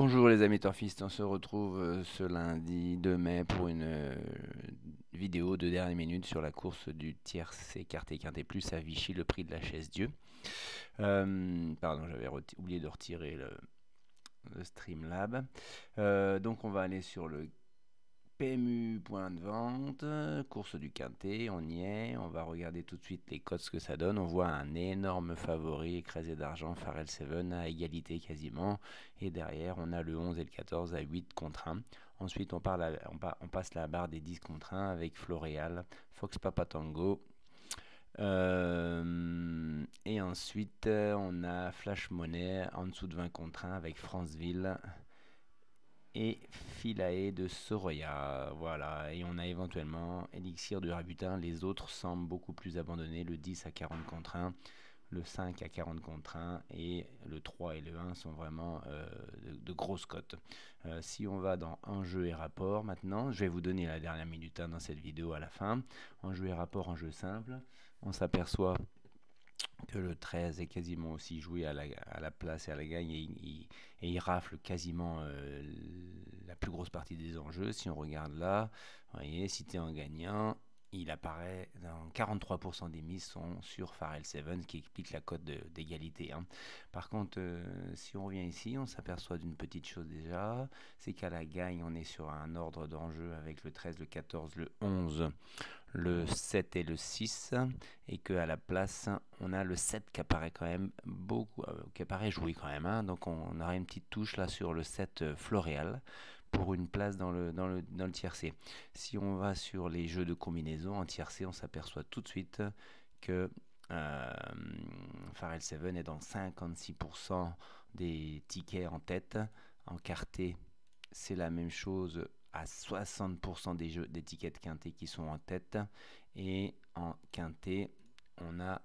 Bonjour les amis turfistes, on se retrouve ce lundi 2 mai pour une vidéo de dernière minute sur la course du tiercé Quarté Quintet Plus à Vichy, le prix de la chaise Dieu. Pardon, j'avais oublié de retirer le Streamlab. Donc on va aller sur le PMU point de vente, course du Quintet, on y est, on va regarder tout de suite les cotes, ce que ça donne. On voit un énorme favori écrasé d'argent, Pharrell Seven à égalité quasiment, et derrière on a le 11 et le 14 à 8 contre 1. Ensuite on passe la barre des 10 contre 1 avec Floréal, Fox Papa Tango, et ensuite on a Flash Money en dessous de 20 contre 1 avec Franceville et Philae de Soroya. Voilà, et on a éventuellement Elixir de Rabutin. Les autres semblent beaucoup plus abandonnés. Le 10 à 40 contre 1, le 5 à 40 contre 1 et le 3 et le 1 sont vraiment de grosses cotes. Si on va dans enjeu et rapport maintenant, je vais vous donner la dernière minute dans cette vidéo à la fin. Enjeu et rapport, enjeu simple. On s'aperçoit que le 13 est quasiment aussi joué à la place et à la gagne, et il rafle quasiment la plus grosse partie des enjeux. Si on regarde là, vous voyez, cité en gagnant, il apparaît dans 43% des mises sont sur Pharrell Seven, ce qui explique la cote d'égalité. Par contre, si on revient ici, on s'aperçoit d'une petite chose déjà, c'est qu'à la gagne, on est sur un ordre d'enjeu avec le 13, le 14, le 11, le 7 et le 6, et qu'à la place on a le 7 qui apparaît quand même beaucoup, qui apparaît joué quand même, donc on aura une petite touche là sur le 7 Floréal pour une place dans le tiercé. Si on va sur les jeux de combinaison en tiercé, on s'aperçoit tout de suite que Pharrell Seven est dans 56% des tickets en tête. En quarté, c'est la même chose, à 60% des jeux des tickets de quintet qui sont en tête, et en quintet on a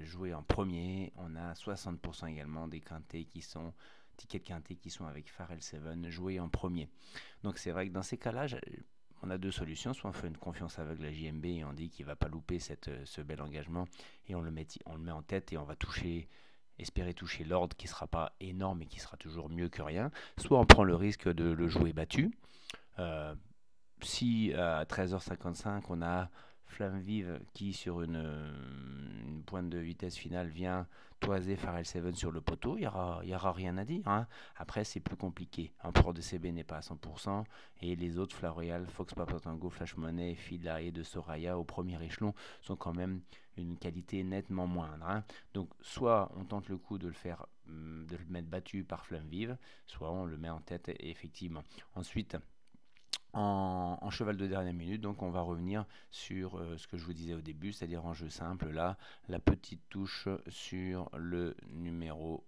joué en premier, on a 60% également des quintets qui sont tickets de quintet qui sont avec Pharrell Seven joués en premier. Donc c'est vrai que dans ces cas-là, on a deux solutions: soit on fait une confiance aveugle à JMB et on dit qu'il ne va pas louper ce bel engagement et on le met en tête et on va espérer toucher l'ordre qui ne sera pas énorme et qui sera toujours mieux que rien. Soit on prend le risque de le jouer battu. Si à 13h55 on a Flamme Vive qui sur une pointe de vitesse finale vient toiser Pharrell Seven sur le poteau, il y aura rien à dire. Après c'est plus compliqué. Un port de CB n'est pas à 100% et les autres, Floréal, Fox Papa Tango, Flash Money, Philae de Soraya au premier échelon sont quand même une qualité nettement moindre. Donc soit on tente le coup de le mettre battu par Flamme Vive, soit on le met en tête effectivement. Ensuite, en cheval de dernière minute, donc on va revenir sur ce que je vous disais au début, c'est-à-dire en jeu simple, là, la petite touche sur le numéro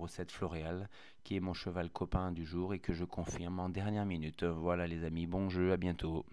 7 Floréal, qui est mon cheval copain du jour et que je confirme en dernière minute. Voilà les amis, bon jeu, à bientôt.